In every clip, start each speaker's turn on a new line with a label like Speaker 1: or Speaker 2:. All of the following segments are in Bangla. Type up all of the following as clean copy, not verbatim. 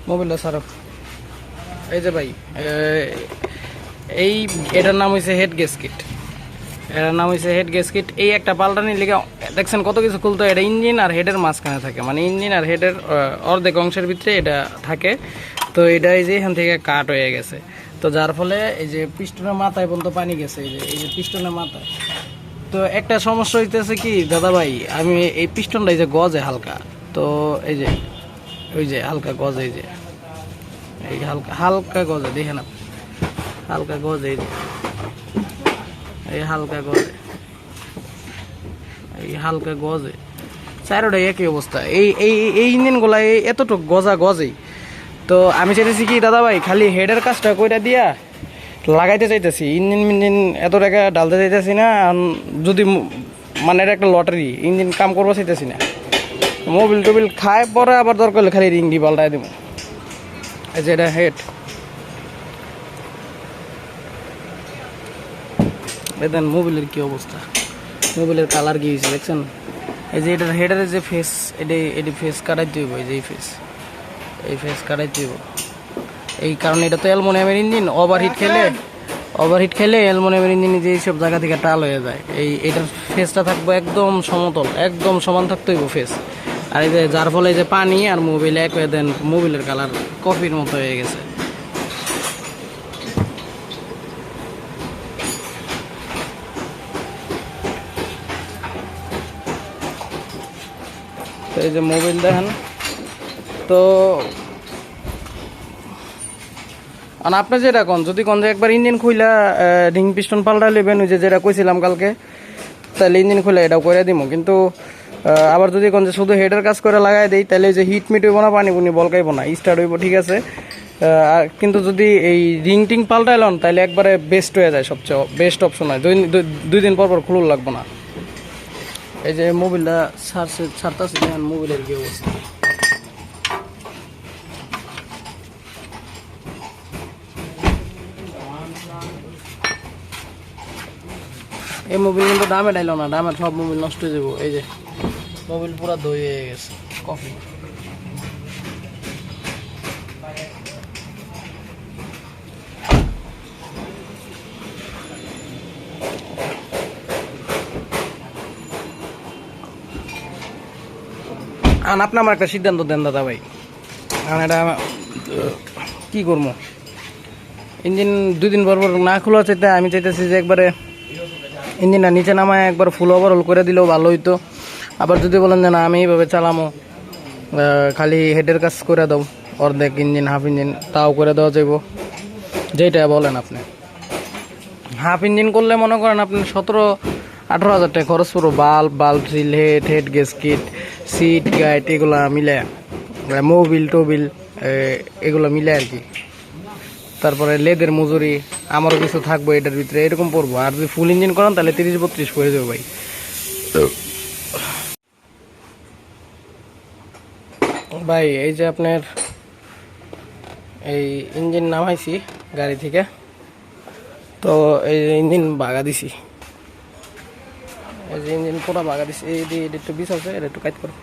Speaker 1: মোবাইলটা সারো। এই যে ভাই, এটার নাম হয়েছে হেড গ্যাসকিট। এটার নাম হয়েছে হেড গ্যাসকিট। এই একটা পাল্টানির লেগে দেখছেন কত কিছু খুলতো। এটা ইঞ্জিন আর হেডের মাঝখানে থাকে, মানে ইঞ্জিন আর হেডের অর্ধেক অংশের ভিতরে এটা থাকে। তো এটা এই যে এখান থেকে কাট হয়ে গেছে, তো যার ফলে এই যে পিস্টনের মাথায় পর্যন্ত পানি গেছে। এই যে পিস্টনের মাথায়। তো একটা সমস্যা হইতেছে কি দাদা ভাই, আমি এই পিস্টনটা এই যে গজে হালকা, তো এই যে ওই যে হালকা গজে, এই যে এই হালকা হালকা গজে, দেখেন আপনি হালকা গজে, এই যে এই হালকা গজে, এই হালকা গজে চারোটাই একই অবস্থা। এই এই এই ইঞ্জিনগুলা এতটুকু গজা গজেই। তো আমি চাইতেছি কি দাদা ভাই, খালি হেডের কাজটা কইরা দিয়া লাগাইতে চাইতেছি, ইঞ্জিন মিঞ্জিন এত টাকা ডালতে চাইতেছি না। যদি মানে এটা একটা লটারি, ইঞ্জিন কাম করবো চাইতেছি না। মোবিল টোবিল খায় পরে আবার দরকার হলে খালি রিং দিয়ে পাল্টাই দেবো। এই যে এটা হেড, দেখেন মোবিলের কি অবস্থা, মোবিলের কালার কি হয়েছে দেখছেন। এই যে এটার হেডের যে ফেস, এটি ফেস কাটাই দিব। এই যে এই ফেস কাটাই দিব। এই কারণে এটা তো অ্যালুমিনিয়ামের ইঞ্জিন, ওভারহিট খেলে অ্যালুমিনিয়ামের ইঞ্জিন যে এইসব জায়গা থেকে টাল হয়ে যায়। এটার ফেসটা থাকবো একদম সমতল, একদম সমান থাকতে হইব ফেস। আর এই যে যার ফলে যে পানি আর মোবিল এক হয়ে দেন, মোবিলের কালার কফির মতো হয়ে গেছে। তো এই যে মোবিল দেখেন। তো আর আপনি যেটা কোন, যদি কোন যে একবার ইঞ্জিন খুইলা রিং পিস্টন পাল্টা নেবেন, ওই যে যেটা কইছিলাম কালকে, তাহলে ইঞ্জিন খুলে এটাও করে দিব। কিন্তু আবার যদি কোন যে শুধু হেডের কাজ করে লাগাই দিই, তাহলে যে হিট মিট হইব না, পানি পুনি বলকাইব না, স্টার্ট হইব ঠিক আছে। আর কিন্তু যদি এই রিং টিং পাল্টাইলন, তাহলে একবারে বেস্ট হয়ে যায়, সবচেয়ে বেস্ট অপশন হয়। 2 দিন পর খুলুন লাগবো না। এই যে মোবিলটা ছাড়তেছে, দেখেন মোবিলের কি অবস্থা। এই মোবিল কিন্তু দামে ডাইল না, দামের সব মোবিল নষ্ট হয়ে যাবো। এই যে মোবিল পুরা দই হয়ে গেছে কফি। আর আপনি আমার একটা সিদ্ধান্ত দেন দাদা ভাই, আর এটা কি করবো। ইঞ্জিন 2 দিন পর না খোলা চাইতে আমি চাইতেছি যে একবারে ইঞ্জিনটা নিচে নামায় একবার ফুল ওভারঅল করে দিলেও ভালো হইতো। আবার যদি বলেন যে না আমি এইভাবে চালামো, খালি হেডের কাজ করে দাও, অর্ধেক ইঞ্জিন হাফ ইঞ্জিন, তাও করে দেওয়া যাইব। যেটা বলেন আপনি। হাফ ইঞ্জিন করলে মনে করেন আপনি 17-18 হাজার টাকা খরচ করবো। বাল্ব seal, head gasket, seat guide এগুলা মিলে, মোবিল টোবিল এগুলো মিলে আর কি। তারপরে লেদের মজুরি আমারও কিছু থাকবো এটার ভিতরে, এরকম পড়বো। আর যদি ফুল ইঞ্জিন করেন তাহলে 30-32 পড়ে যাবে ভাই। ভাই এই যে আপনার এই ইঞ্জিন নামাইছি গাড়ি থেকে, তো এই যে ইঞ্জিন বাগা দিছি, এই যে ইঞ্জিন পুরো বাগা দিছি। এই এটা একটু বিষ আছে, এটা একটু কাজ করো।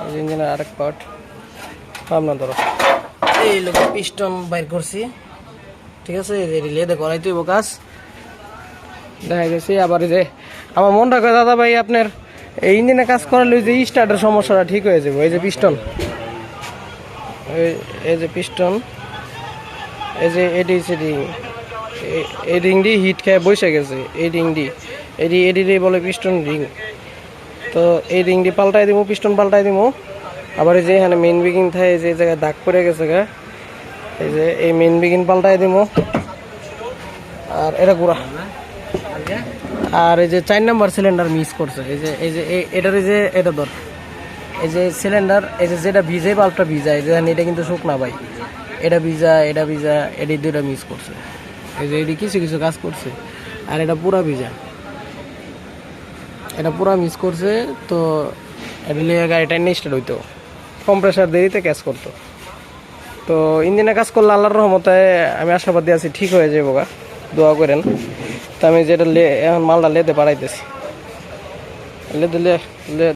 Speaker 1: এই যে ইঞ্জিনের আরেক পার্ট আপনার ধরো, এই লোক পিস্টন বাইর করছি ঠিক আছে। এই যে লেদে করাইতে হইব কাজ, দেখা গেছে। আবার এই যে আমার মন রাখে দাদা ভাই, আপনার এই ইঞ্জিনে কাজ করালে যে স্টার্টের সমস্যাটা ঠিক হয়ে যাবে। এই যে পিস্টন, এই যে পিস্টন, এই যে এডি রিং, এই রিং দিয়ে হিট খেয়ে বসে গেছে। এই রিং দিয়ে এডি বলে পিস্টন রিং। তো এই রিং দিয়ে পাল্টাই দিব, পিস্টন পাল্টাই দিব। আবার এই যে এখানে মেইন বিগিন থাকে, যে জায়গায় দাগ পড়ে গেছে গা, এই যে এই মেইন বিগিন পাল্টাই দিব। আর এটা গুড়া। আর এই যে 4 নম্বর সিলিন্ডার মিস করছে। এই যে এটার এই যে এটা ধর, এই যে সিলিন্ডার, এই যে যেটা ভিজে বাল্বটা ভিজায়, এটা কিন্তু শুকনা ভাই, এটা ভিজা এটি 2টা মিস করছে। এই যে এটি কিছু কাজ করছে, আর এটা পুরা ভিজা, এটা পুরা মিস করছে। তো এটা নিয়ে গাড়িটা স্টার্ট হইতো, কম্প্রেসার দেরিতে কাজ করতো। তো ইঞ্জিনে কাজ করলে আল্লাহর রহমতে আমি আশাবাদী আছি ঠিক হয়ে যাবো গা, দোয়া করেন। তো আমি যেটা এখন মালটা লেদে বাড়াইতেছি, ले ले ले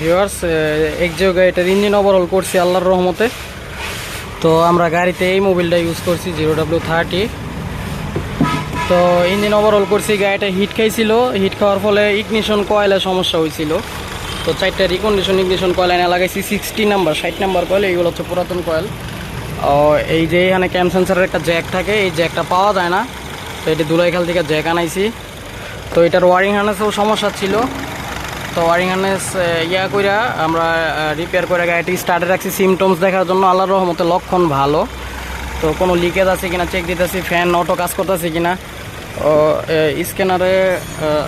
Speaker 1: ভিউয়ার্স এক জায়গায় এটার ইঞ্জিন ওভারঅল করছি আল্লাহর রহমতে। তো আমরা গাড়িতে এই মোবিলটা ইউজ করছি 0W30। তো ইঞ্জিন ওভারঅল করছি, গাড়িটা হিট খাইছিল, হিট খাওয়ার ফলে ইগনিশন কয়েলের সমস্যা হয়েছিল। তো 4টা রিকন্ডিশন ইগনিশন কয়েল এনে লাগাইছি 60 নাম্বার 60 নাম্বার কয়েল, এইগুলো হচ্ছে পুরাতন কয়েল। এই যে এখানে ক্যাম সেন্সারের একটা জ্যাক থাকে, এই জ্যাকটা পাওয়া যায় না, তো এটি দুলাইখাল থেকে জ্যাক আনাইছি। তো এটার ওয়ারিং হার্নেসেও সমস্যা ছিল, তো ওয়ারিং হার্নেস ইয়া কইরা আমরা রিপেয়ার করে গাড়িটি স্টার্টে রাখছি সিমটমস দেখার জন্য। আল্লাহর রহমতে লক্ষণ ভালো। তো কোনো লিকেজ আছে কিনা চেক দিতেছি, ফ্যান অটো কাজ করতেছে কিনা। স্ক্যানারে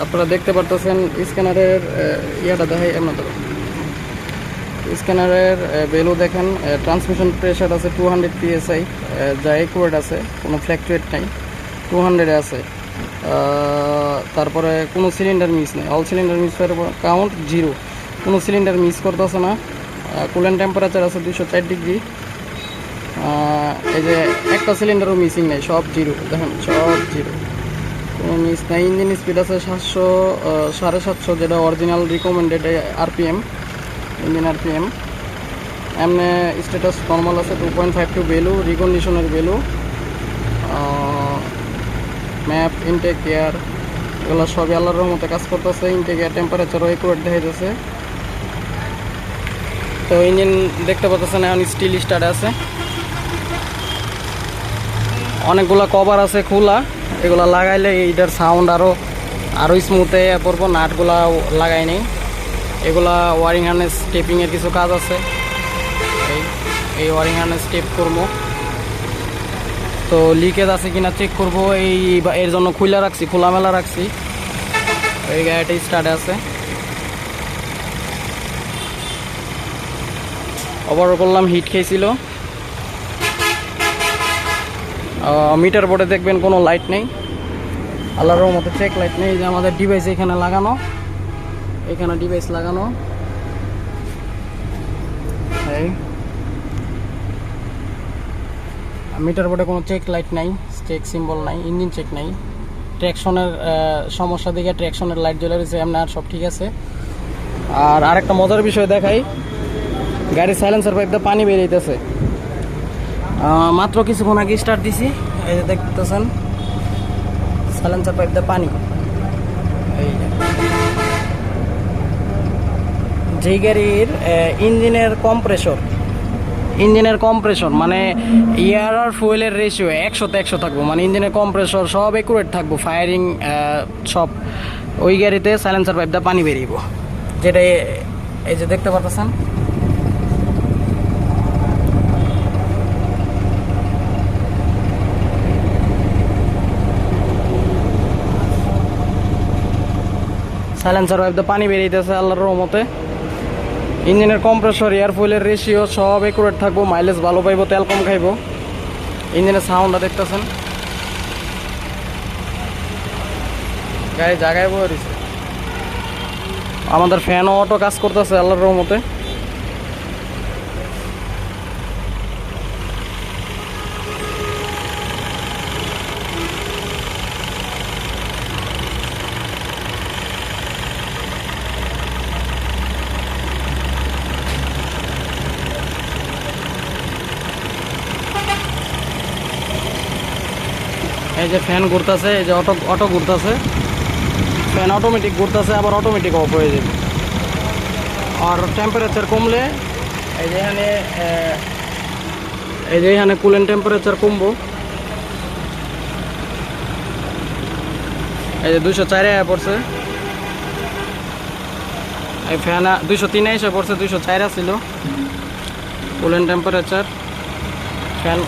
Speaker 1: আপনারা দেখতে পারতেছেন, স্ক্যানারের ইয়াটা দেখাই আপনাদের। স্ক্যানারের ভ্যালু দেখেন, ট্রান্সমিশন প্রেশার আছে 200 PSI, যা একুরেট আছে, কোনো ফ্ল্যাকচুয়েট নাই, 200-এ আছে। তারপরে কোনো সিলিন্ডার মিস নেই, অল সিলিন্ডার মিস কাউন্ট 0, কোনো সিলিন্ডার মিস করতেছে না। কুলেন্ট টেম্পারেচার আছে 204 ডিগ্রি। এই যে একটা সিলিন্ডারও মিসিং নেই, সব 0, দেখেন সব 0, কোনো মিস নাই। ইঞ্জিন স্পিড আছে 700 যেটা original recommended RPM, engine RPM। এমনি স্ট্যাটাস নর্মাল আছে 2.52 ভ্যালু, রিকন্ডিশনের ভ্যালু, ম্যাপ, ইনটেক এয়ার, এগুলো সবই আল্লাহর রহমতে কাজ করতেছে। ইনটেক এয়ার টেম্পারেচারও একুরেট দেখা যাচ্ছে। তো ইঞ্জিন দেখতে পাচ্ছেন এখন স্টিল স্টার্ট আছে, অনেকগুলা কভার আছে খোলা, এগুলা লাগাইলে এইটার সাউন্ড আরও স্মুথে পড়বো। নাটগুলা লাগাই নেই, এগুলা ওয়ারিং হার্নেস টেপিংয়ের কিছু কাজ আছে, এই ওয়ারিং হার্নেস টেপ করবো। তো লিকেজ আছে কিনা চেক করবো, এর জন্য খোলামেলা রাখছি। এই গাড়িটা স্টার্টে আছে, ওভারঅল করলাম, হিট খেয়েছিল। মিটার বোর্ডে দেখবেন কোনো লাইট নেই, আল্লাহর মতো চেক লাইট নেই। যে আমাদের ডিভাইস এখানে লাগানো, এখানে ডিভাইস লাগানো, এই মিটার বোর্ডে কোনো চেক লাইট নাই, চেক সিম্বল নাই, ইঞ্জিন চেক নাই। ট্র্যাকশনের সমস্যা দিকে ট্র্যাকশনের লাইট জ্বলে রয়েছে, এমনি আর সব ঠিক আছে। আর আরেকটা মজার বিষয় দেখাই, গাড়ির সাইলেন্সার পাইপ দিয়ে পানি বেরিয়েছে। মাত্র কিছুক্ষণ আগে স্টার্ট দিছি, এই যে দেখতেছেন সাইলেন্সার পাইপ দিয়ে পানি। এই যেই গাড়ির ইঞ্জিনের কম্প্রেসর মানে এয়ার আর ফুয়েলের রেশিও 100-100 থাকবো, মানে ইঞ্জিনের কম্প্রেসর সব একুরেট থাকবো, ফায়ারিং সব, ওই গাড়িতে সাইলেন্সার পাইপ দিয়ে পানি বেরিয়েব, যেটা এই যে দেখতে পাচ্ছেন। সাইলেন্সার পাইপ দিয়ে পানি বেরিয়েছে আল্লাহর রহমতে। ইঞ্জিনের কম্প্রেসর এয়ার ফুয়েলের রেশিও সব একুরেট থাকবো, মাইলেজ ভালো পাইবো, তেল কম খাইবো। ইঞ্জিনের সাউন্ডটা দেখতেছেন, গাড়ি জায়গায় বয়ে দিছে। আমাদের ফ্যানও অটো কাজ করতেছে আল্লাহর রহমতে। এই যে ফ্যান ঘুরতেছে, এই যে অটো ঘুরতেছে, ফ্যান অটোমেটিক ঘুরতেছে, আবার অটোমেটিক অফ হয়ে যাবে। আর টেম্পারেচার কমলে এই যে এখানে কুলেন টেম্পারেচার কমবো। এই যে 204 আয়া পড়ছে, এই ফ্যান 203 এসে পড়ছে, 204 ছিল কুলেন টেম্পারেচার। ফ্যান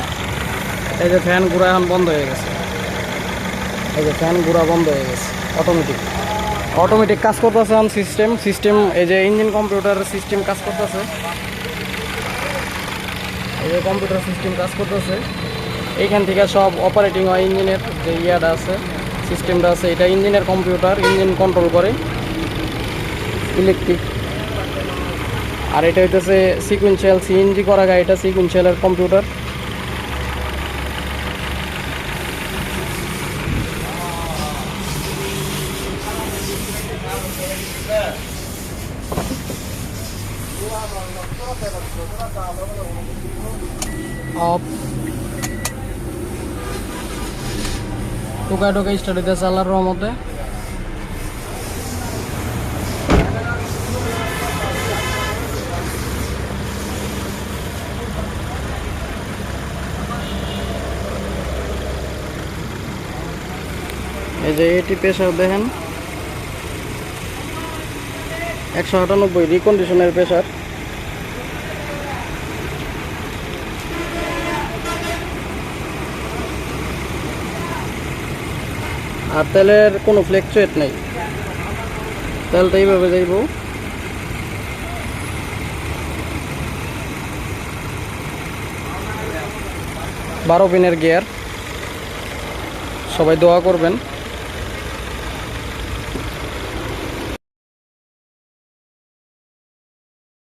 Speaker 1: এই যে ফ্যান ঘুরা এখন বন্ধ হয়ে গেছে, এই যে ফ্যান ঘুরা বন্ধ হয়ে গেছে, অটোমেটিক কাজ করতেছে এখন সিস্টেম। এই যে ইঞ্জিন কম্পিউটার সিস্টেম কাজ করতেছে, এই যে কম্পিউটার সিস্টেম কাজ করতেছে। এইখান থেকে সব অপারেটিং হয়, ইঞ্জিনের যে ইয়াটা আছে, সিস্টেমটা আছে, এটা ইঞ্জিনের কম্পিউটার, ইঞ্জিন কন্ট্রোল করে ইলেকট্রিক। আর এটা হইতেছে সিকুয়েন্সিয়াল সিএনজি করা গাড়িটা, সিকুয়েন্সিয়ালের কম্পিউটার। অফ টোকা স্টার্ট হইতেছে আল্লাহর রহমতে। এই যে এটি প্রেসার দেখেন 198 রিকন্ডিশনের প্রেসার। আর তেলের কোনো ফ্লেকচুয়েট নেই, তেলটা এইভাবে যাইব। 12 পিনের গিয়ার, সবাই দোয়া করবেন।